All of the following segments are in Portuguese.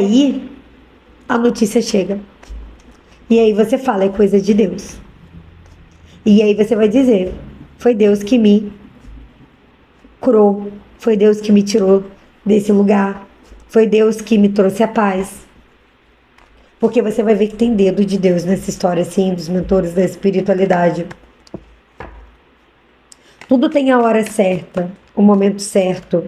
aí a notícia chega. E aí você fala, é coisa de Deus. E aí você vai dizer, foi Deus que me curou, foi Deus que me tirou desse lugar, foi Deus que me trouxe a paz. Porque você vai ver que tem dedo de Deus nessa história, assim, dos mentores da espiritualidade. Tudo tem a hora certa, o momento certo.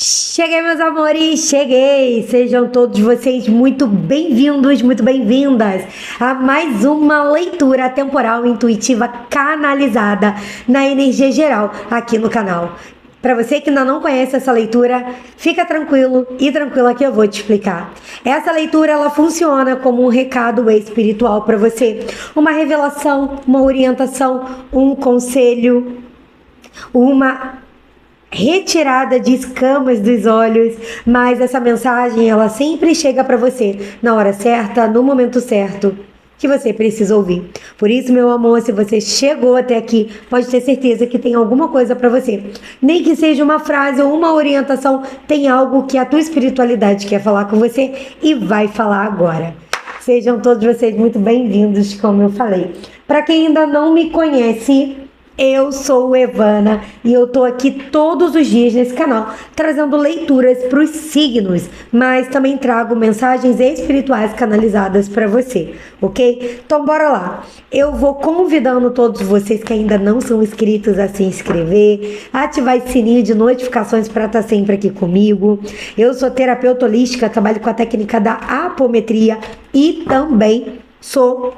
Cheguei, meus amores, cheguei! Sejam todos vocês muito bem-vindos, muito bem-vindas a mais uma leitura temporal intuitiva canalizada na energia geral aqui no canal. Para você que ainda não conhece essa leitura, fica tranquilo e tranquila que eu vou te explicar. Essa leitura ela funciona como um recado espiritual para você, uma revelação, uma orientação, um conselho, uma retirada de escamas dos olhos, mas essa mensagem ela sempre chega para você na hora certa, no momento certo que você precisa ouvir. Por isso, meu amor, se você chegou até aqui, pode ter certeza que tem alguma coisa para você. Nem que seja uma frase ou uma orientação, tem algo que a tua espiritualidade quer falar com você e vai falar agora. Sejam todos vocês muito bem-vindos, como eu falei. Para quem ainda não me conhece, eu sou Evana e eu tô aqui todos os dias nesse canal trazendo leituras para os signos, mas também trago mensagens espirituais canalizadas para você, ok? Então bora lá. Eu vou convidando todos vocês que ainda não são inscritos a se inscrever, ativar esse sininho de notificações para estar sempre aqui comigo. Eu sou terapeuta holística, trabalho com a técnica da apometria e também sou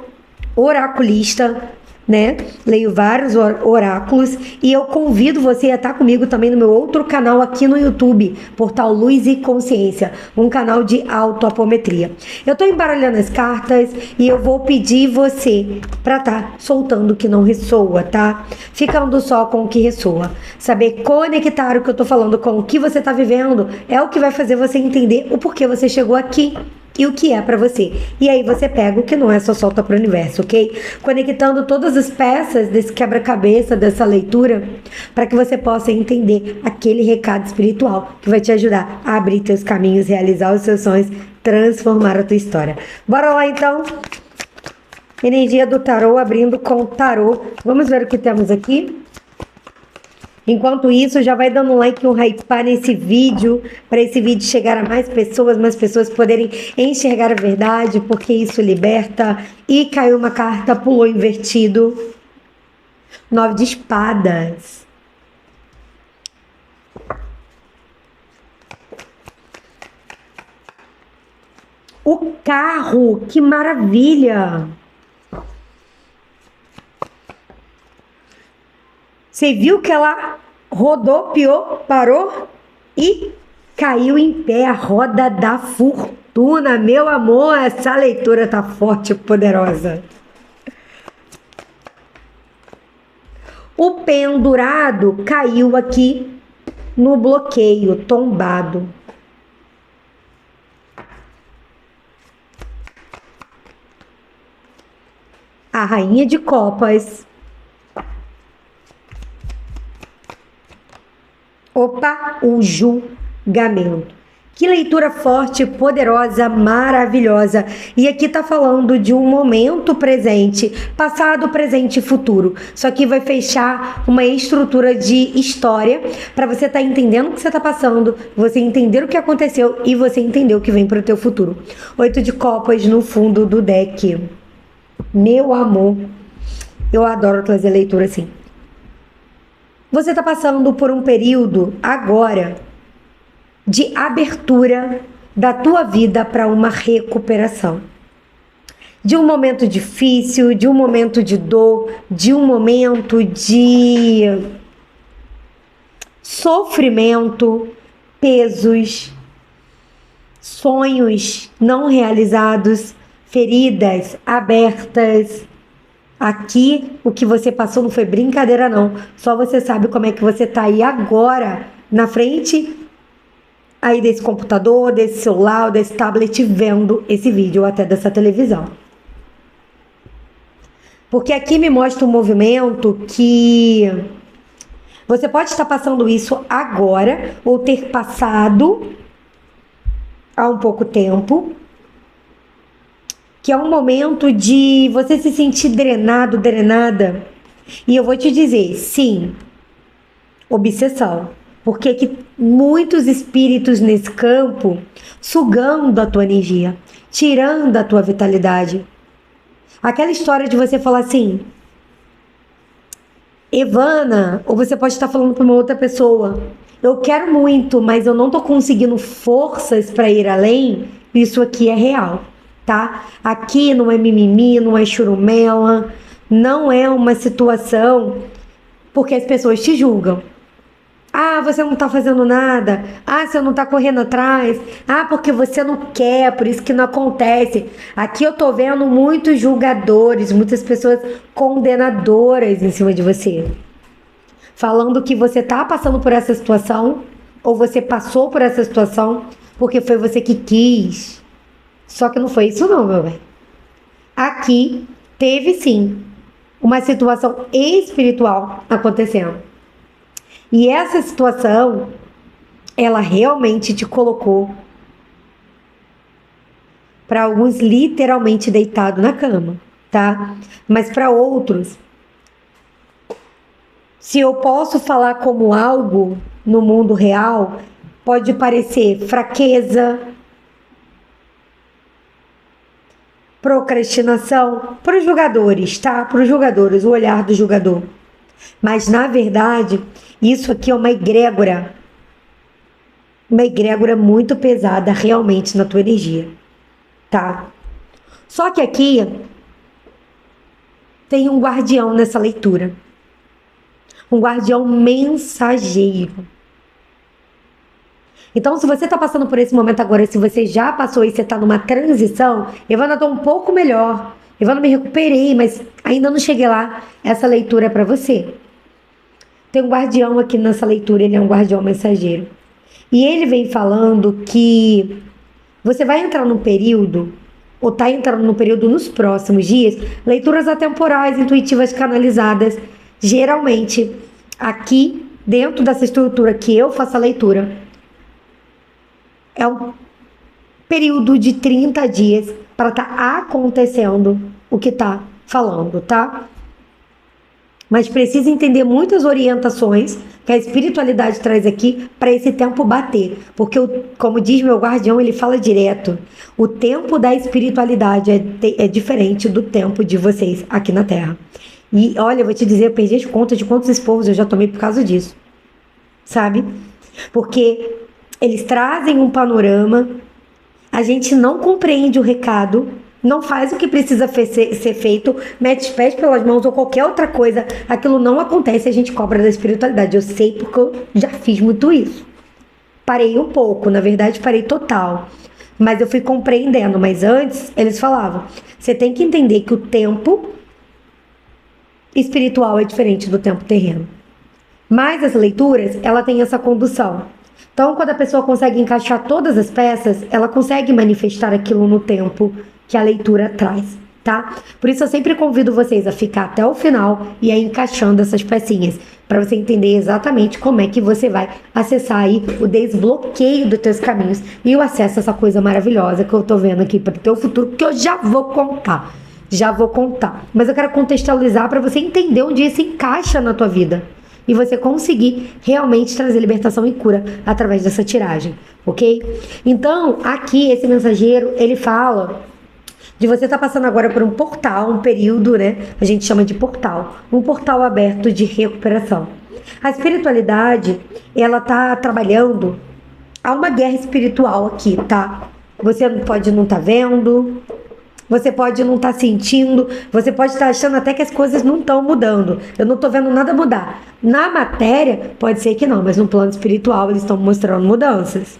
oraculista, né? Leio vários oráculos e eu convido você a estar comigo também no meu outro canal aqui no YouTube, Portal Luz e Consciência, um canal de autoapometria. Eu tô embaralhando as cartas e eu vou pedir você para estar soltando o que não ressoa, tá? Ficando só com o que ressoa. Saber conectar o que eu tô falando com o que você tá vivendo é o que vai fazer você entender o porquê você chegou aqui e o que é para você. E aí você pega o que não é, só solta para o universo, ok? Conectando todas as peças desse quebra-cabeça, dessa leitura, para que você possa entender aquele recado espiritual que vai te ajudar a abrir teus caminhos, realizar os seus sonhos, transformar a tua história. Bora lá então? Energia do tarô, abrindo com o tarô. Vamos ver o que temos aqui. Enquanto isso, já vai dando um like e um hype nesse vídeo, para esse vídeo chegar a mais pessoas poderem enxergar a verdade, porque isso liberta. E caiu uma carta, pulou invertido. 9 de espadas. O carro, que maravilha! Você viu que ela rodopiou, parou e caiu em pé, a roda da fortuna. Meu amor, essa leitura tá forte e poderosa. O pendurado caiu aqui no bloqueio, tombado. A rainha de copas. Opa, o julgamento. Que leitura forte, poderosa, maravilhosa. E aqui tá falando de um momento presente, passado, presente e futuro. Só que vai fechar uma estrutura de história para você estar entendendo o que você tá passando, você entender o que aconteceu e você entender o que vem pro teu futuro. 8 de copas no fundo do deck. Meu amor, eu adoro trazer leitura assim. Você está passando por um período agora de abertura da tua vida para uma recuperação. De um momento difícil, de um momento de dor, de um momento de sofrimento, pesos, sonhos não realizados, feridas abertas. Aqui, o que você passou não foi brincadeira, não. Só você sabe como é que você tá aí agora, na frente aí desse computador, desse celular, desse tablet, vendo esse vídeo ou até dessa televisão. Porque aqui me mostra um movimento que você pode estar passando isso agora ou ter passado há um pouco tempo, que é um momento de você se sentir drenado, drenada. E eu vou te dizer, sim, obsessão. Porque que muitos espíritos nesse campo sugando a tua energia, tirando a tua vitalidade. Aquela história de você falar assim, Evana, ou você pode estar falando para uma outra pessoa, eu quero muito, mas eu não estou conseguindo forças para ir além. Isso aqui é real, tá? Aqui não é mimimi, não é churumela, não é uma situação porque as pessoas te julgam. Ah, você não tá fazendo nada. Ah, você não tá correndo atrás. Ah, porque você não quer, por isso que não acontece. Aqui eu tô vendo muitos julgadores, muitas pessoas condenadoras em cima de você. Falando que você tá passando por essa situação, ou você passou por essa situação porque foi você que quis. Só que não foi isso não, meu bem. Aqui teve sim uma situação espiritual acontecendo. E essa situação, ela realmente te colocou, para alguns, literalmente deitado na cama, tá? Mas para outros, se eu posso falar como algo no mundo real, pode parecer fraqueza, procrastinação para os julgadores, tá? Para os julgadores, o olhar do julgador. Mas na verdade, isso aqui é uma egrégora muito pesada realmente na tua energia, tá? Só que aqui tem um guardião nessa leitura, um guardião mensageiro. Então, se você está passando por esse momento agora, se você já passou e você está numa transição, Evana, estou um pouco melhor, Evana, me recuperei, mas ainda não cheguei lá, essa leitura é para você. Tem um guardião aqui nessa leitura, ele é um guardião mensageiro. E ele vem falando que você vai entrar num período, ou está entrando num período nos próximos dias, leituras atemporais, intuitivas, canalizadas. Geralmente, aqui, dentro dessa estrutura que eu faço a leitura, é um período de 30 dias para estar acontecendo o que está falando, tá? Mas precisa entender muitas orientações que a espiritualidade traz aqui para esse tempo bater. Porque, como diz meu guardião, ele fala direto, o tempo da espiritualidade é diferente do tempo de vocês aqui na Terra. E olha, eu vou te dizer, eu perdi as contas de quantos esporros eu já tomei por causa disso. Sabe? Porque eles trazem um panorama, a gente não compreende o recado, não faz o que precisa ser feito, mete os pés pelas mãos ou qualquer outra coisa, aquilo não acontece, a gente cobra da espiritualidade. Eu sei porque eu já fiz muito isso. Parei um pouco, na verdade parei total, mas eu fui compreendendo. Mas antes eles falavam, você tem que entender que o tempo espiritual é diferente do tempo terreno. Mas as leituras, ela tem essa condução. Então, quando a pessoa consegue encaixar todas as peças, ela consegue manifestar aquilo no tempo que a leitura traz, tá? Por isso eu sempre convido vocês a ficar até o final e a ir encaixando essas pecinhas, para você entender exatamente como é que você vai acessar aí o desbloqueio dos teus caminhos e o acesso a essa coisa maravilhosa que eu tô vendo aqui para o teu futuro, que eu já vou contar. Já vou contar. Mas eu quero contextualizar para você entender onde isso encaixa na tua vida. E você conseguir realmente trazer libertação e cura através dessa tiragem, ok? Então, aqui, esse mensageiro, ele fala de você estar passando agora por um portal, um período, né? A gente chama de portal. Um portal aberto de recuperação. A espiritualidade, ela tá trabalhando. Há uma guerra espiritual aqui, tá? Você pode não estar vendo, você pode não estar sentindo, você pode estar achando até que as coisas não estão mudando. Eu não estou vendo nada mudar. Na matéria, pode ser que não, mas no plano espiritual eles estão mostrando mudanças.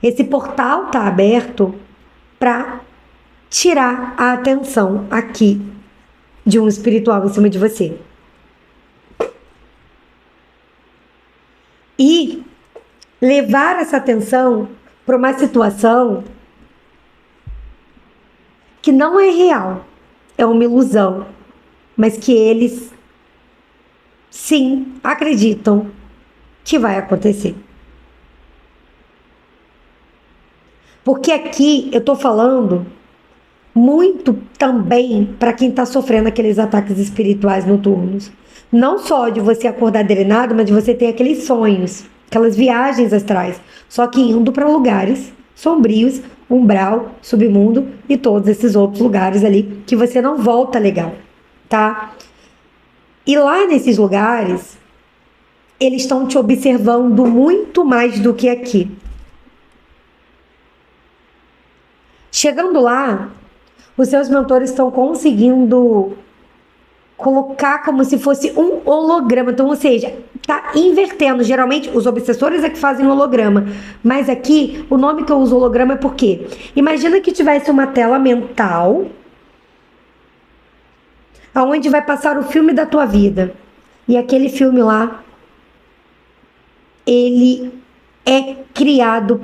Esse portal está aberto para tirar a atenção aqui de um espiritual em cima de você. E levar essa atenção para uma situação que não é real, é uma ilusão, mas que eles, sim, acreditam que vai acontecer. Porque aqui eu tô falando muito também para quem está sofrendo aqueles ataques espirituais noturnos. Não só de você acordar drenado, mas de você ter aqueles sonhos, aquelas viagens astrais, só que indo para lugares sombrios, umbral, submundo e todos esses outros lugares ali que você não volta legal, tá? E lá nesses lugares, eles estão te observando muito mais do que aqui. Chegando lá, os seus mentores estão conseguindo colocar como se fosse um holograma. Então, ou seja, tá invertendo. Geralmente, os obsessores é que fazem holograma. Mas aqui, o nome que eu uso holograma é porque imagina que tivesse uma tela mental aonde vai passar o filme da tua vida. E aquele filme lá, ele é criado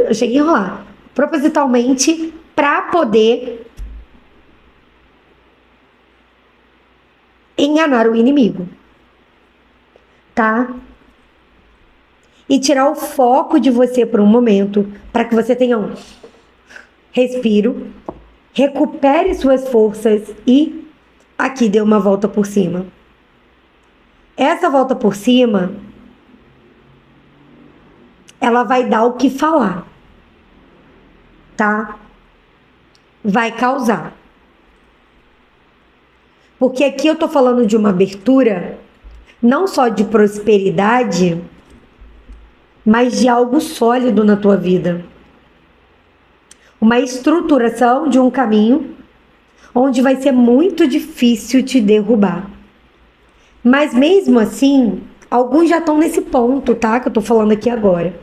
eu cheguei a enrolar. Propositalmente para poder enganar o inimigo, tá? E tirar o foco de você por um momento, para que você tenha um respiro, recupere suas forças e aqui dê uma volta por cima. Essa volta por cima, ela vai dar o que falar, tá? Vai causar. Porque aqui eu tô falando de uma abertura, não só de prosperidade, mas de algo sólido na tua vida. Uma estruturação de um caminho onde vai ser muito difícil te derrubar. Mas mesmo assim, alguns já estão nesse ponto, tá? Que eu tô falando aqui agora.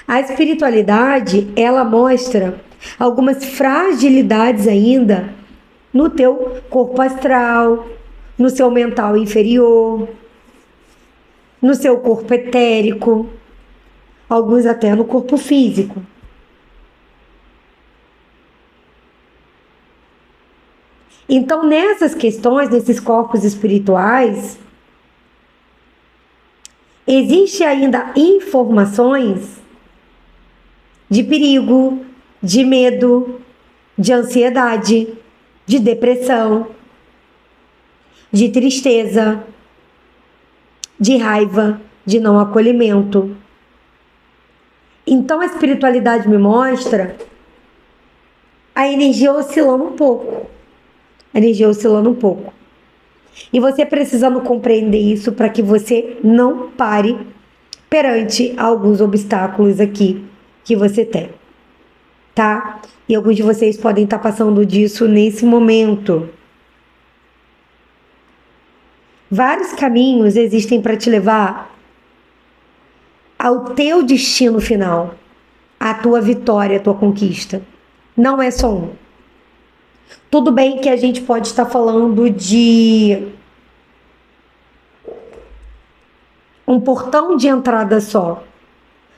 A espiritualidade, ela mostra algumas fragilidades ainda no teu corpo astral, no seu mental inferior, no seu corpo etérico, alguns até no corpo físico. Então, nessas questões, nesses corpos espirituais, existe ainda informações de perigo, de medo, de ansiedade, de depressão, de tristeza, de raiva, de não acolhimento. Então a espiritualidade me mostra a energia oscilando um pouco. A energia oscilando um pouco. E você precisando compreender isso para que você não pare perante alguns obstáculos aqui que você tem, tá? E alguns de vocês podem estar passando disso nesse momento. Vários caminhos existem para te levar ao teu destino final, à tua vitória, à tua conquista. Não é só um. Tudo bem que a gente pode estar falando de um portão de entrada só.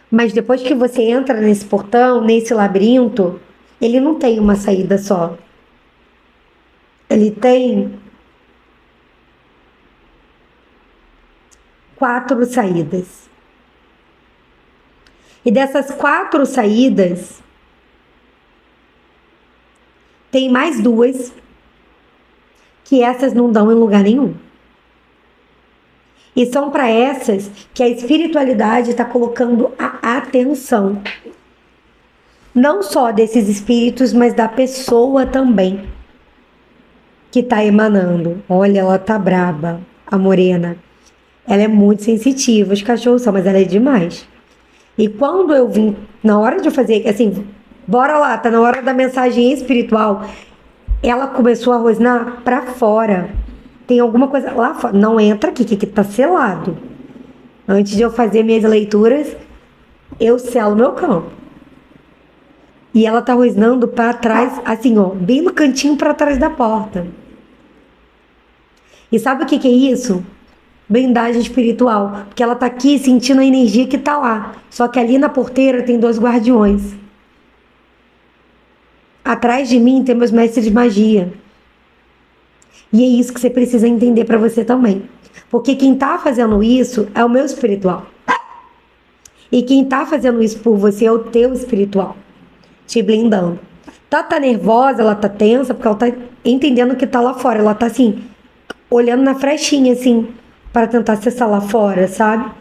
Mas depois que você entra nesse portão, nesse labirinto, ele não tem uma saída só. Ele tem 4 saídas. E dessas 4 saídas, tem mais 2 que essas não dão em lugar nenhum. E são para essas que a espiritualidade está colocando a atenção. Não só desses espíritos, mas da pessoa também que está emanando. Olha, ela tá braba, a morena. Ela é muito sensitiva, os cachorros são, mas ela é demais. E quando eu vim, na hora de eu fazer, assim, bora lá, tá na hora da mensagem espiritual, ela começou a rosnar pra fora. Tem alguma coisa lá fora. Não entra aqui, que tá selado. Antes de eu fazer minhas leituras, eu selo meu campo. E ela tá rosnando pra trás, assim, ó, bem no cantinho pra trás da porta. E sabe o que é isso? Blindagem espiritual. Porque ela tá aqui sentindo a energia que tá lá. Só que ali na porteira tem 2 guardiões. Atrás de mim tem meus mestres de magia. E é isso que você precisa entender para você também. Porque quem tá fazendo isso é o meu espiritual. E quem tá fazendo isso por você é o teu espiritual, te blindando. Tá nervosa, ela tá tensa, porque ela tá entendendo o que tá lá fora. Ela tá assim, olhando na frechinha, assim, para tentar acessar lá fora, sabe?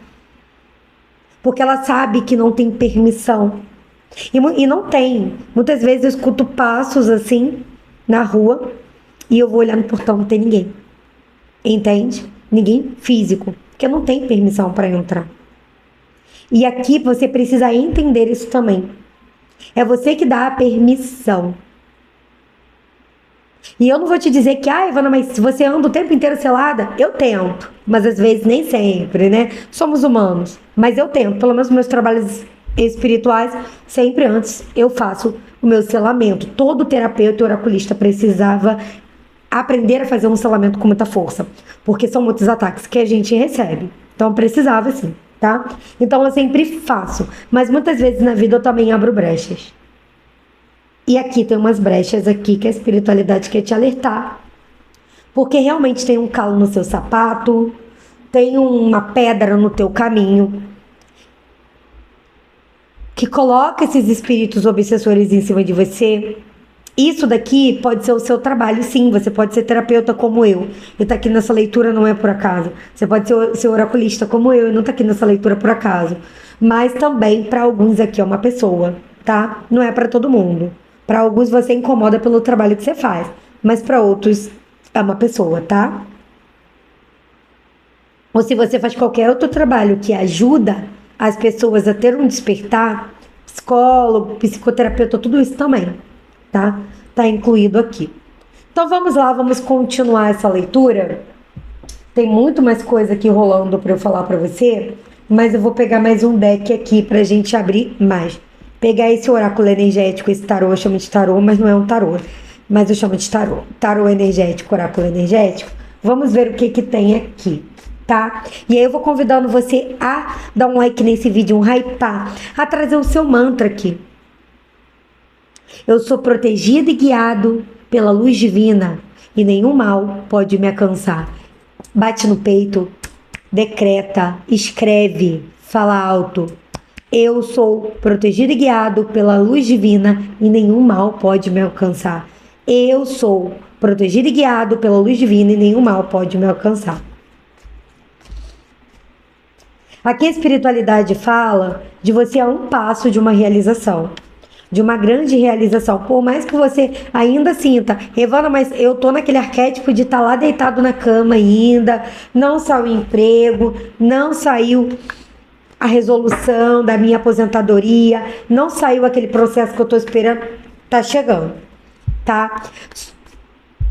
Porque ela sabe que não tem permissão. E não tem. Muitas vezes eu escuto passos assim na rua e eu vou olhar no portão, não tem ninguém. Entende? Ninguém físico. Porque não tem permissão para entrar. E aqui você precisa entender isso também. É você que dá a permissão. E eu não vou te dizer que, Ivana, mas se você anda o tempo inteiro selada, eu tento. Mas às vezes nem sempre, né? Somos humanos. Mas eu tento. Pelo menos meus trabalhos espirituais, sempre antes eu faço o meu selamento. Todo terapeuta e oraculista precisava aprender a fazer um selamento com muita força. Porque são muitos ataques que a gente recebe. Então precisava sim, tá? Então eu sempre faço. Mas muitas vezes na vida eu também abro brechas. E aqui tem umas brechas aqui que a espiritualidade quer te alertar. Porque realmente tem um calo no seu sapato, tem uma pedra no teu caminho, que coloca esses espíritos obsessores em cima de você. Isso daqui pode ser o seu trabalho, sim. Você pode ser terapeuta como eu. E tá aqui nessa leitura não é por acaso. Você pode ser oraculista como eu e não tá aqui nessa leitura por acaso. Mas também, para alguns aqui é uma pessoa, tá? Não é para todo mundo. Para alguns você incomoda pelo trabalho que você faz, mas para outros é uma pessoa, tá? Ou se você faz qualquer outro trabalho que ajuda as pessoas a ter um despertar, psicólogo, psicoterapeuta, tudo isso também, tá? Tá incluído aqui. Então vamos lá, vamos continuar essa leitura. Tem muito mais coisa aqui rolando para eu falar para você, mas eu vou pegar mais um deck aqui pra gente abrir mais. Pegar esse oráculo energético, esse tarô, eu chamo de tarô, mas não é um tarô, mas eu chamo de tarô. Tarô energético, oráculo energético. Vamos ver o que que tem aqui, tá? E aí eu vou convidando você a dar um like nesse vídeo, um hypar, a trazer o seu mantra aqui. Eu sou protegido e guiado pela luz divina e nenhum mal pode me alcançar. Bate no peito, decreta, escreve, fala alto. Eu sou protegido e guiado pela luz divina e nenhum mal pode me alcançar. Eu sou protegido e guiado pela luz divina e nenhum mal pode me alcançar. Aqui a espiritualidade fala de você a um passo de uma realização, de uma grande realização. Por mais que você ainda sinta, Evana, mas eu tô naquele arquétipo de estar lá deitado na cama ainda, não saiu o emprego, não saiu a resolução da minha aposentadoria, não saiu aquele processo que eu tô esperando, tá chegando, tá?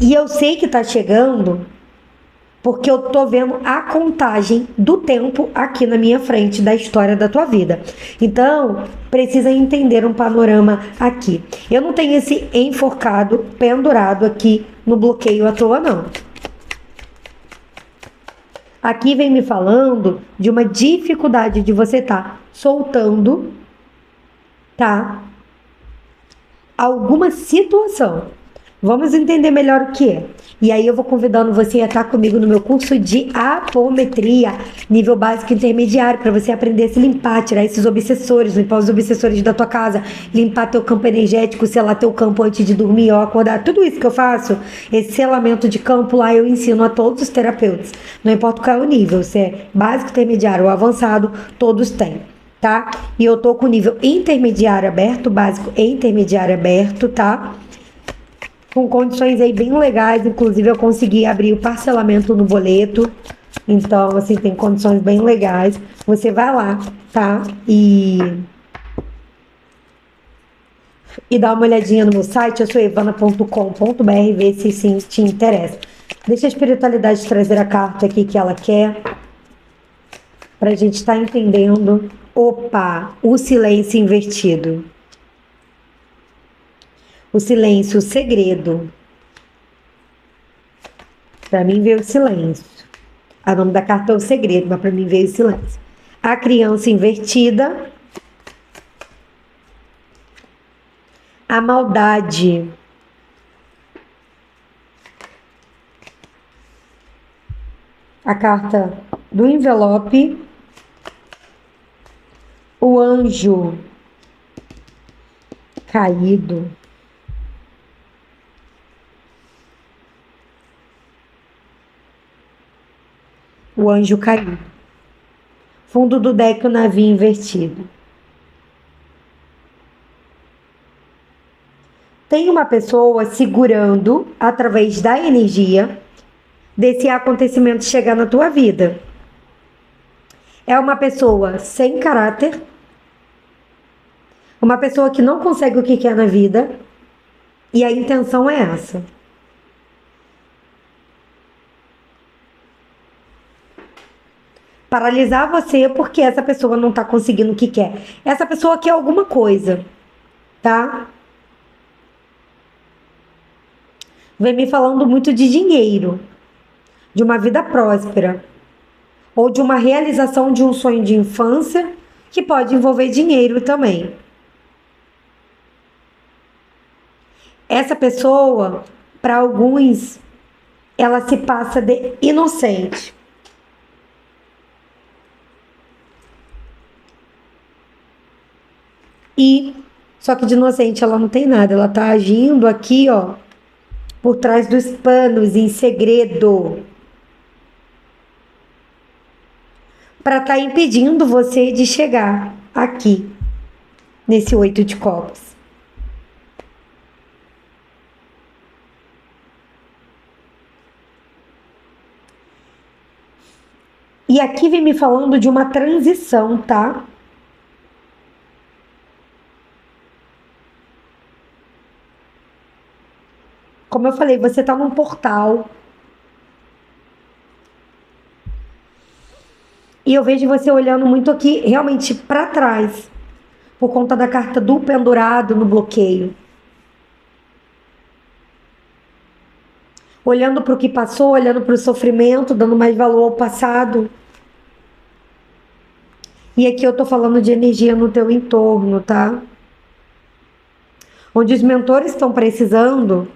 E eu sei que tá chegando porque eu tô vendo a contagem do tempo aqui na minha frente da história da tua vida. Então, precisa entender um panorama aqui. Eu não tenho esse enforcado pendurado aqui no bloqueio à toa, não. Aqui vem me falando de uma dificuldade de você estar soltando, tá? Alguma situação. Vamos entender melhor o que é. E aí eu vou convidando você a estar comigo no meu curso de apometria, nível básico e intermediário, para você aprender a se limpar, tirar esses obsessores, limpar os obsessores da tua casa, limpar teu campo energético, selar teu campo antes de dormir ou acordar. Tudo isso que eu faço, esse selamento de campo lá, eu ensino a todos os terapeutas. Não importa qual é o nível, se é básico, intermediário ou avançado, todos têm, tá? E eu tô com o nível intermediário aberto, básico e intermediário aberto, tá? Com condições aí bem legais, inclusive eu consegui abrir o parcelamento no boleto, então assim, tem condições bem legais. Você vai lá, tá? E dá uma olhadinha no meu site, eu sou evana.com.br, ver se sim te interessa. Deixa a espiritualidade trazer a carta aqui que ela quer, pra gente estar entendendo. Opa, o silêncio invertido. O silêncio, o segredo. Para mim veio o silêncio. O nome da carta é o segredo, mas para mim veio o silêncio. A criança invertida. A maldade. A carta do envelope. O o anjo caído. O anjo caído. Fundo do deck, o navio invertido. Tem uma pessoa segurando, através da energia, desse acontecimento chegar na tua vida. É uma pessoa sem caráter, uma pessoa que não consegue o que quer na vida, e a intenção é essa. Paralisar você porque essa pessoa não tá conseguindo o que quer. Essa pessoa quer alguma coisa, tá? Vem me falando muito de dinheiro, de uma vida próspera, ou de uma realização de um sonho de infância, que pode envolver dinheiro também. Essa pessoa, para alguns, ela se passa de inocente. E só que de inocente ela não tem nada, ela tá agindo aqui, ó, por trás dos panos, em segredo, para estar impedindo você de chegar aqui, nesse 8 de copas. E aqui vem me falando de uma transição, tá? Como eu falei, você tá num portal. E eu vejo você olhando muito aqui, realmente para trás, por conta da carta do pendurado no bloqueio. Olhando para o que passou, olhando para o sofrimento, dando mais valor ao passado. E aqui eu tô falando de energia no teu entorno, tá? Onde os mentores estão precisando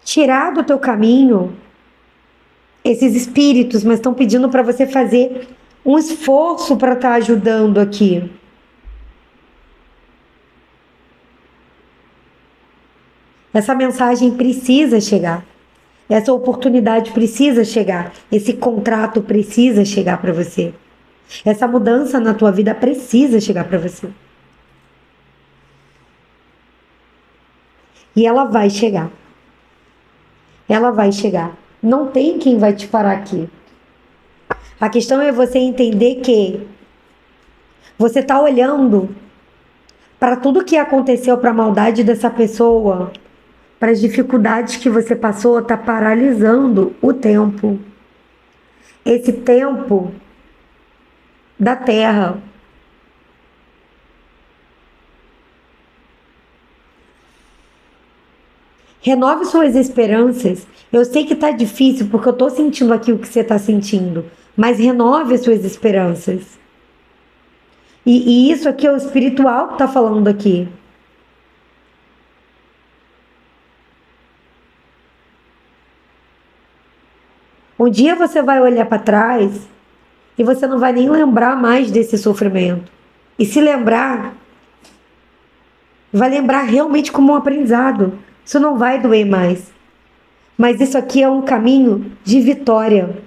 tirar do teu caminho esses espíritos, mas estão pedindo para você fazer um esforço para estar ajudando aqui. Essa mensagem precisa chegar. Essa oportunidade precisa chegar. Esse contrato precisa chegar para você. Essa mudança na tua vida precisa chegar para você. E ela vai chegar. Ela vai chegar. Não tem quem vai te parar aqui. A questão é você entender que você está olhando para tudo que aconteceu, para a maldade dessa pessoa, para as dificuldades que você passou, está paralisando o tempo. Esse tempo da Terra. Renove suas esperanças. Eu sei que tá difícil porque eu tô sentindo aqui o que você tá sentindo, mas renove suas esperanças. E isso aqui é o espiritual que tá falando aqui. Um dia você vai olhar para trás e você não vai nem lembrar mais desse sofrimento. E se lembrar, vai lembrar realmente como um aprendizado. Isso não vai doer mais. Mas isso aqui é um caminho de vitória.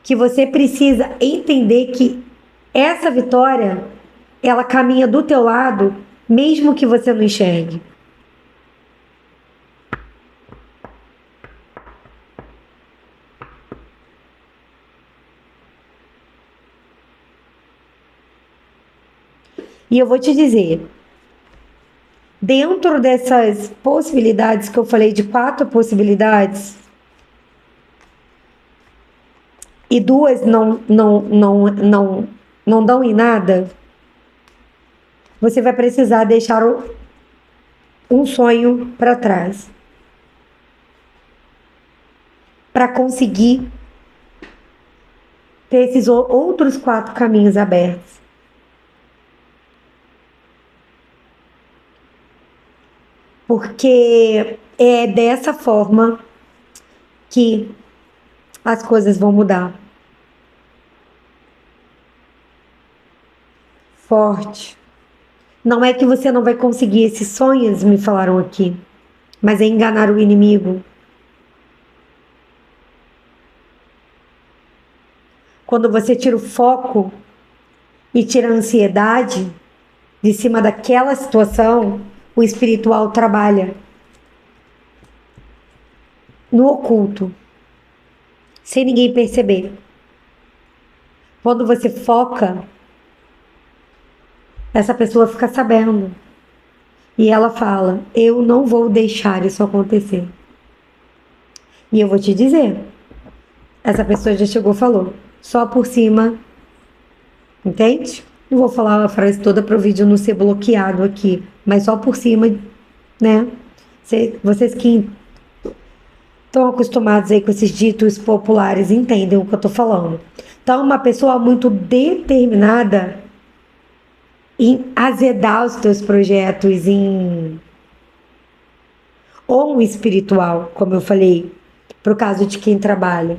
Que você precisa entender que essa vitória, ela caminha do teu lado, mesmo que você não enxergue. E eu vou te dizer, dentro dessas possibilidades que eu falei, de 4 possibilidades, e 2 não dão em nada, você vai precisar deixar um sonho para trás para conseguir ter esses outros 4 caminhos abertos. Porque é dessa forma que as coisas vão mudar. Forte. Não é que você não vai conseguir esses sonhos, me falaram aqui, mas é enganar o inimigo. Quando você tira o foco e tira a ansiedade de cima daquela situação, o espiritual trabalha no oculto, sem ninguém perceber. Quando você foca, essa pessoa fica sabendo. E ela fala: eu não vou deixar isso acontecer. E eu vou te dizer, essa pessoa já chegou e falou, só por cima, entende? Não vou falar a frase toda para o vídeo não ser bloqueado aqui, mas só por cima, né? Vocês que estão acostumados aí com esses ditos populares entendem o que eu tô falando. Então, uma pessoa muito determinada em azedar os teus projetos, ou um espiritual, como eu falei, pro caso de quem trabalha.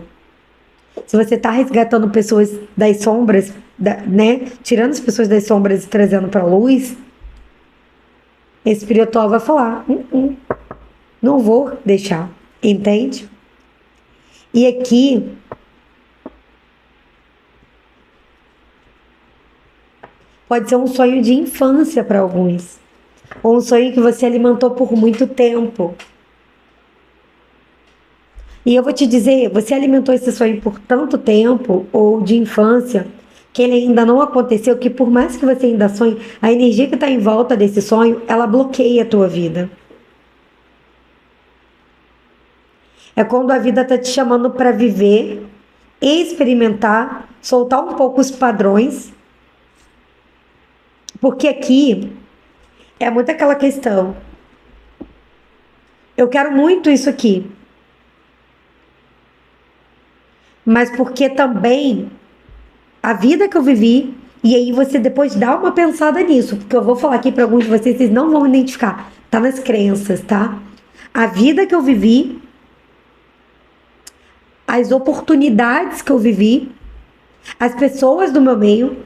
Se você tá resgatando pessoas das sombras, né? Tirando as pessoas das sombras e trazendo pra luz, esse espiritual vai falar: não vou deixar, entende? E aqui pode ser um sonho de infância para alguns, ou um sonho que você alimentou por muito tempo. E eu vou te dizer, você alimentou esse sonho por tanto tempo, ou de infância, que ele ainda não aconteceu, que por mais que você ainda sonhe, a energia que está em volta desse sonho, ela bloqueia a tua vida. É quando a vida está te chamando para viver, experimentar, soltar um pouco os padrões. Porque aqui é muito aquela questão. Eu quero muito isso aqui. Mas porque também a vida que eu vivi, e aí você depois dá uma pensada nisso, porque eu vou falar aqui para alguns de vocês, vocês não vão identificar, tá nas crenças, tá? A vida que eu vivi, as oportunidades que eu vivi, as pessoas do meu meio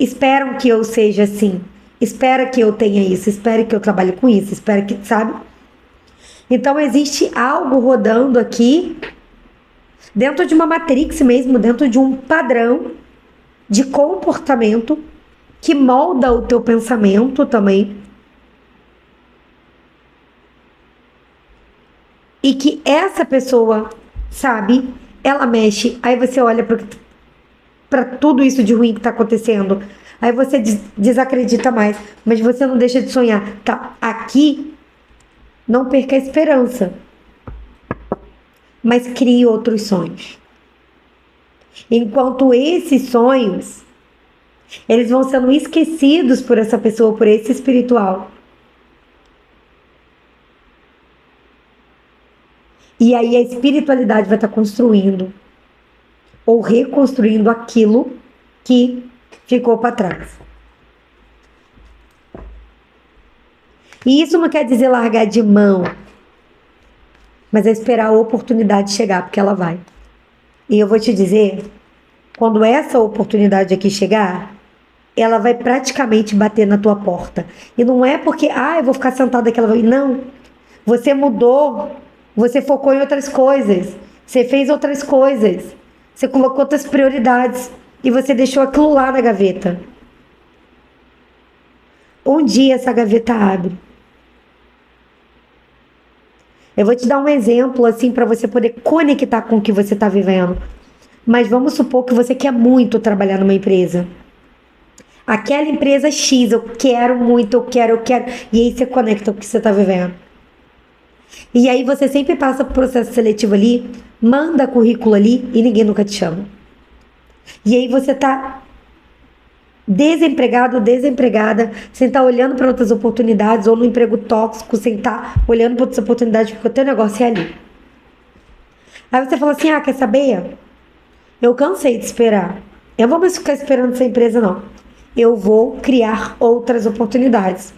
esperam que eu seja assim, espera que eu tenha isso, espera que eu trabalhe com isso, espera que, sabe? Então existe algo rodando aqui dentro de uma matrix mesmo, dentro de um padrão de comportamento que molda o teu pensamento também. E que essa pessoa, sabe, ela mexe, aí você olha para tudo isso de ruim que tá acontecendo, aí você desacredita mais, mas você não deixa de sonhar. Tá, aqui, não perca a esperança, mas crie outros sonhos. Enquanto esses sonhos, eles vão sendo esquecidos por essa pessoa, por esse espiritual. E aí a espiritualidade vai estar construindo ou reconstruindo aquilo que ficou para trás. E isso não quer dizer largar de mão, mas é esperar a oportunidade chegar, porque ela vai. E eu vou te dizer, quando essa oportunidade aqui chegar, ela vai praticamente bater na tua porta. E não é porque, eu vou ficar sentada aqui, ela vai... Não, você mudou, você focou em outras coisas, você fez outras coisas, você colocou outras prioridades e você deixou aquilo lá na gaveta. Um dia essa gaveta abre. Eu vou te dar um exemplo assim para você poder conectar com o que você está vivendo. Mas vamos supor que você quer muito trabalhar numa empresa. Aquela empresa X, eu quero muito, eu quero. E aí você conecta com o que você está vivendo. E aí você sempre passa por processo seletivo ali, manda currículo ali e ninguém nunca te chama. E aí você tá desempregado, desempregada, sem estar olhando para outras oportunidades, ou no emprego tóxico, sem estar olhando para outras oportunidades, porque o teu negócio é ali. Aí você fala assim, quer saber? Eu cansei de esperar. Eu não vou mais ficar esperando essa empresa, não. Eu vou criar outras oportunidades.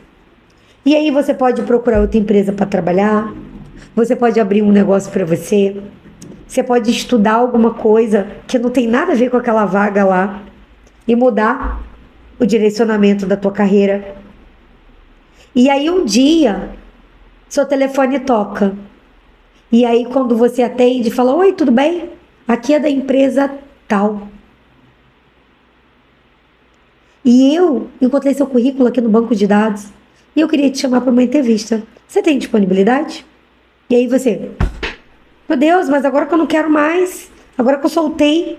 E aí você pode procurar outra empresa para trabalhar, você pode abrir um negócio para você Você pode estudar alguma coisa que não tem nada a ver com aquela vaga lá e mudar o direcionamento da tua carreira. E aí um dia, seu telefone toca. E aí quando você atende, fala: oi, tudo bem? Aqui é da empresa tal. E eu encontrei seu currículo aqui no banco de dados e eu queria te chamar para uma entrevista. Você tem disponibilidade? E aí você: meu Deus, mas agora que eu não quero mais, agora que eu soltei,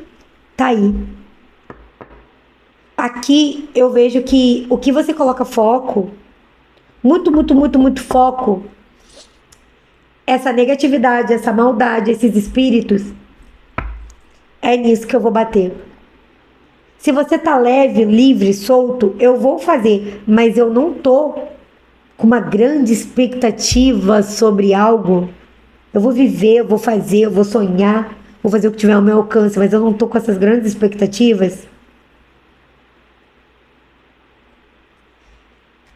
tá aí. Aqui eu vejo que o que você coloca foco, muito foco, essa negatividade, essa maldade, esses espíritos, é nisso que eu vou bater. Se você tá leve, livre, solto, eu vou fazer, mas eu não tô com uma grande expectativa sobre algo. Eu vou viver, eu vou fazer, eu vou sonhar, vou fazer o que tiver ao meu alcance, mas eu não tô com essas grandes expectativas.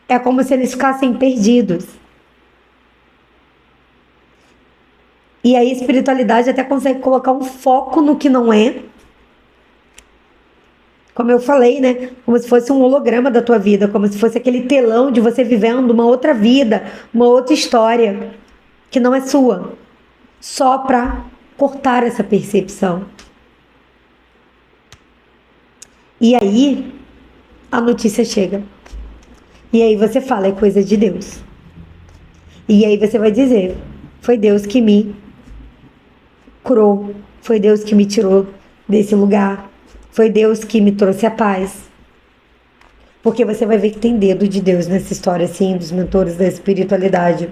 É como se eles ficassem perdidos. E aí a espiritualidade até consegue colocar um foco no que não é. Como eu falei, né? Como se fosse um holograma da tua vida, como se fosse aquele telão de você vivendo uma outra vida, uma outra história, que não é sua. Só para cortar essa percepção. E aí, a notícia chega. E aí você fala: é coisa de Deus. E aí você vai dizer: foi Deus que me curou, foi Deus que me tirou desse lugar, foi Deus que me trouxe a paz. Porque você vai ver que tem dedo de Deus nessa história, assim, dos mentores da espiritualidade.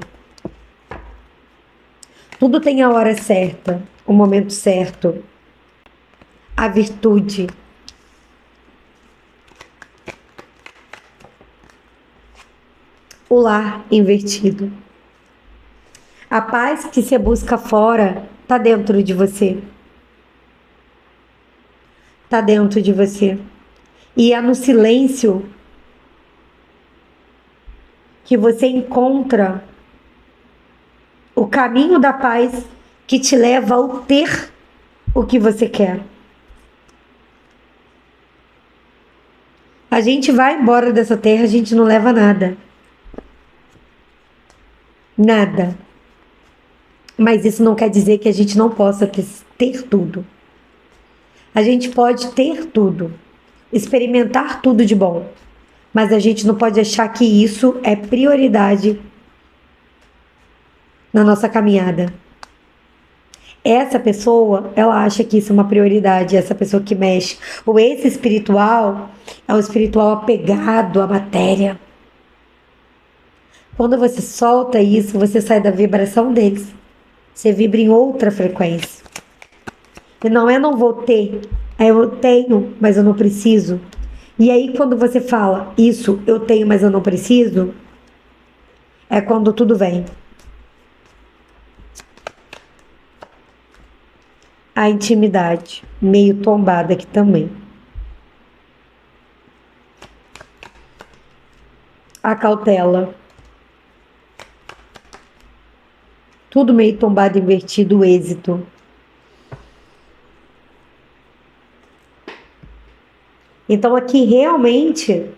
Tudo tem a hora certa, o momento certo, a virtude. O lar invertido. A paz que você busca fora está dentro de você. Está dentro de você. E é no silêncio que você encontra o caminho da paz que te leva ao ter o que você quer. A gente vai embora dessa terra, a gente não leva nada. Nada. Mas isso não quer dizer que a gente não possa ter tudo. A gente pode ter tudo, experimentar tudo de bom, mas a gente não pode achar que isso é prioridade na nossa caminhada. Essa pessoa, ela acha que isso é uma prioridade, essa pessoa que mexe. O esse espiritual é um espiritual apegado à matéria. Quando você solta isso, você sai da vibração deles. Você vibra em outra frequência. E não é não vou ter, é eu tenho, mas eu não preciso. E aí quando você fala isso, eu tenho, mas eu não preciso, é quando tudo vem. A intimidade, meio tombada aqui também. A cautela. Tudo meio tombado, invertido, o êxito. Então aqui realmente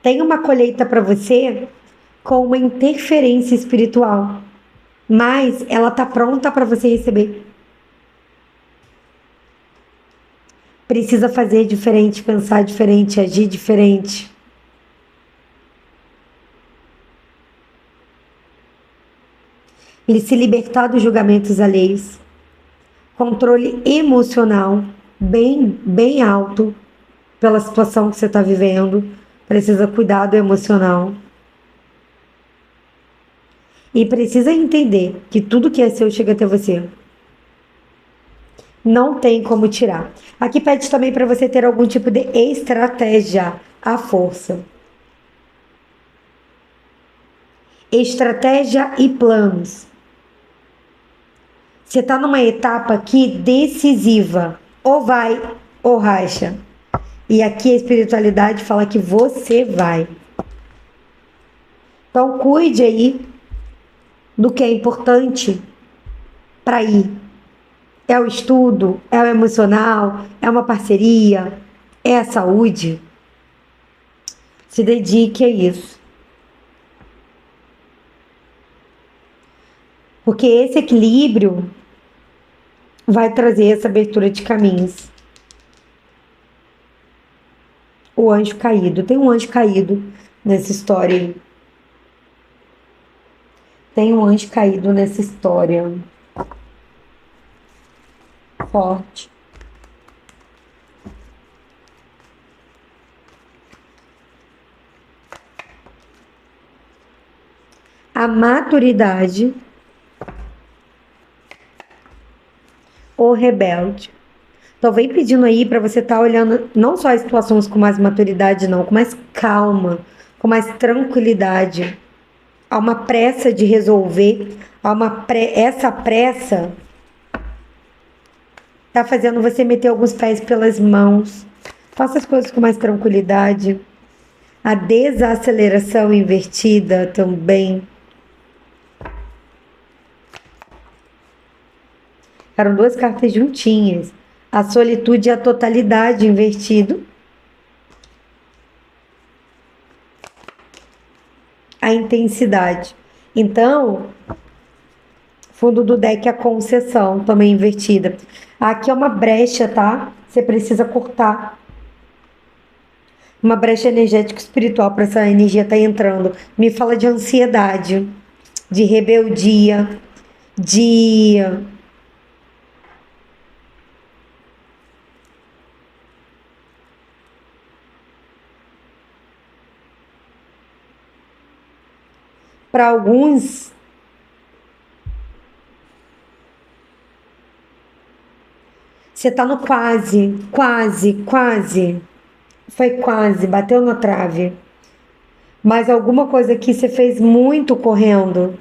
tem uma colheita para você com uma interferência espiritual, mas ela tá pronta para você receber. Precisa fazer diferente, pensar diferente, agir diferente. E se libertar dos julgamentos alheios. Controle emocional bem alto pela situação que você está vivendo. Precisa cuidar do emocional. E precisa entender que tudo que é seu chega até você. Não tem como tirar. Aqui pede também para você ter algum tipo de estratégia à força. Estratégia e planos. Você está numa etapa aqui decisiva. Ou vai ou racha. E aqui a espiritualidade fala que você vai. Então cuide aí do que é importante para ir. É o estudo, é o emocional, é uma parceria, é a saúde. Se dedique a isso. Porque esse equilíbrio vai trazer essa abertura de caminhos. O anjo caído. Tem um anjo caído nessa história aí. Tem um anjo caído nessa história. Forte. A maturidade ou rebelde. Então vem pedindo aí para você estar olhando não só as situações com mais maturidade, não, com mais calma, com mais tranquilidade. Há uma pressa de resolver, essa pressa tá fazendo você meter alguns pés pelas mãos. Faça as coisas com mais tranquilidade. A desaceleração invertida também. Eram duas cartas juntinhas. A solitude e a totalidade invertido. A intensidade. Então, fundo do deck, a concessão também invertida. Aqui é uma brecha, tá? Você precisa cortar. Uma brecha energética espiritual para essa energia estar entrando. Me fala de ansiedade, de rebeldia, de para alguns, você tá no quase, quase, quase. Foi quase, bateu na trave. Mas alguma coisa aqui você fez muito correndo.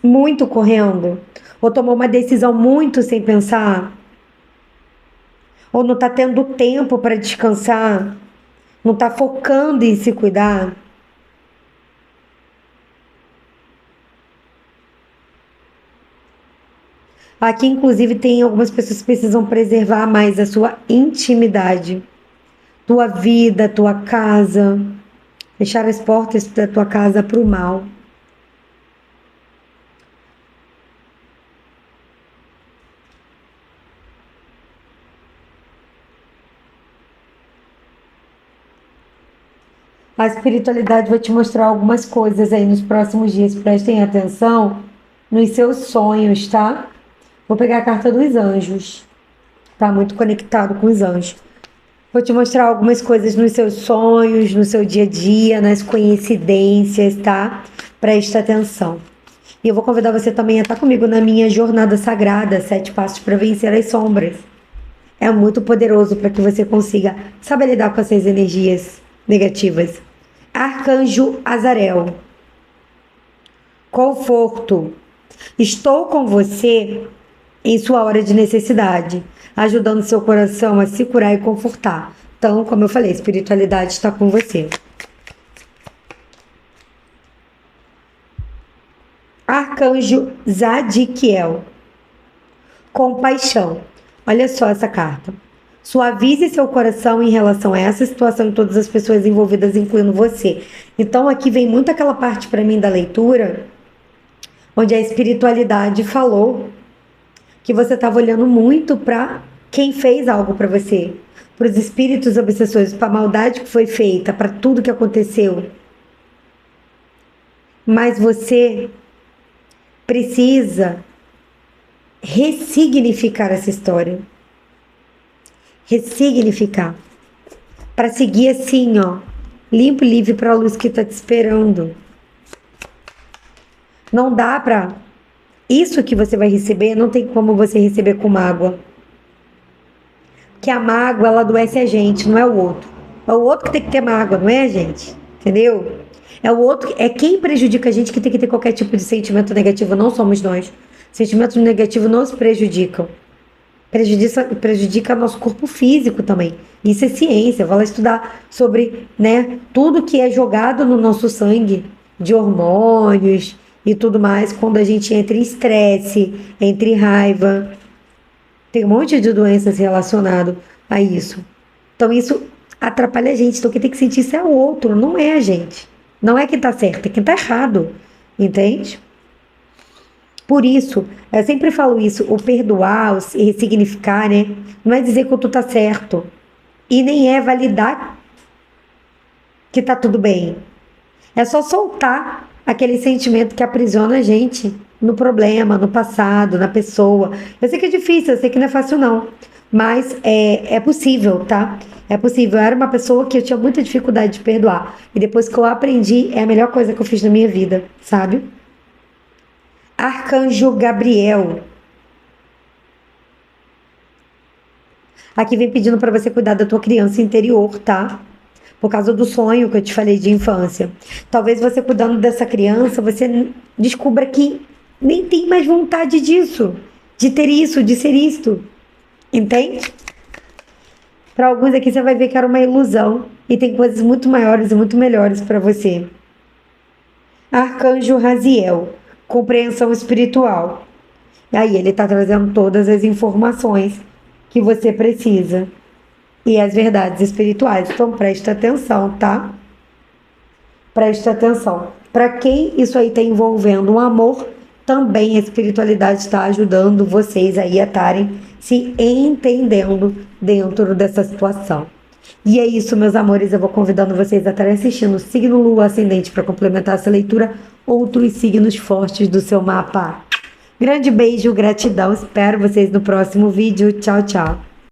Muito correndo. Ou tomou uma decisão muito sem pensar. Ou não tá tendo tempo para descansar. Não tá focando em se cuidar. Aqui, inclusive, tem algumas pessoas que precisam preservar mais a sua intimidade, tua vida, tua casa, fechar as portas da tua casa para o mal. A espiritualidade vai te mostrar algumas coisas aí nos próximos dias. Prestem atenção nos seus sonhos, tá? Vou pegar a carta dos anjos. Tá muito conectado com os anjos. Vou te mostrar algumas coisas nos seus sonhos, no seu dia a dia, nas coincidências, tá? Preste atenção. E eu vou convidar você também a estar comigo na minha jornada sagrada, 7 passos para vencer as sombras. É muito poderoso para que você consiga saber lidar com essas energias negativas. Arcanjo Azarel. Conforto. Estou com você em sua hora de necessidade, ajudando seu coração a se curar e confortar. Então, como eu falei, a espiritualidade está com você. Arcanjo Zadkiel. Compaixão. Olha só essa carta. Suavize seu coração em relação a essa situação e todas as pessoas envolvidas, incluindo você. Então, aqui vem muito aquela parte para mim da leitura, onde a espiritualidade falou que você estava olhando muito para quem fez algo para você, para os espíritos obsessores, para a maldade que foi feita, para tudo que aconteceu. Mas você precisa ressignificar essa história. Ressignificar. Para seguir assim, ó, limpo e livre para a luz que está te esperando. Não dá para... Isso que você vai receber, não tem como você receber com mágoa. Porque a mágoa, ela adoece a gente, não é o outro. É o outro que tem que ter mágoa, não é a gente. Entendeu? É o outro, é quem prejudica a gente que tem que ter qualquer tipo de sentimento negativo, não somos nós. Sentimentos negativos não nos prejudicam. Prejudica nosso corpo físico também. Isso é ciência. Vai lá estudar sobre, né, tudo que é jogado no nosso sangue. de hormônios e tudo mais quando a gente entra em estresse, entre raiva. Tem um monte de doenças relacionadas a isso. Então isso atrapalha a gente. Então quem tem que sentir isso é o outro, não é a gente. Não é quem tá certo, é quem tá errado. Entende? Por isso, eu sempre falo isso, o perdoar, o ressignificar, né? Não é dizer que tu tá certo. E nem é validar que tá tudo bem. É só soltar aquele sentimento que aprisiona a gente no problema, no passado, na pessoa. Eu sei que é difícil, eu sei que não é fácil não. Mas é possível, tá? É possível. Eu era uma pessoa que eu tinha muita dificuldade de perdoar. E depois que eu aprendi, é a melhor coisa que eu fiz na minha vida, sabe? Arcanjo Gabriel. Aqui vem pedindo para você cuidar da tua criança interior, tá? Por causa do sonho que eu te falei de infância. Talvez você cuidando dessa criança, você descubra que nem tem mais vontade disso, de ter isso, de ser isto. Entende? Para alguns aqui você vai ver que era uma ilusão e tem coisas muito maiores e muito melhores para você. Arcanjo Raziel, compreensão espiritual. E aí ele está trazendo todas as informações que você precisa e as verdades espirituais. Então presta atenção, tá? Presta atenção. Para quem isso aí está envolvendo um amor, também a espiritualidade está ajudando vocês aí a estarem se entendendo dentro dessa situação. E é isso, meus amores. Eu vou convidando vocês a estarem assistindo o signo Lua Ascendente para complementar essa leitura, outros signos fortes do seu mapa. Grande beijo, gratidão. Espero vocês no próximo vídeo. Tchau, tchau.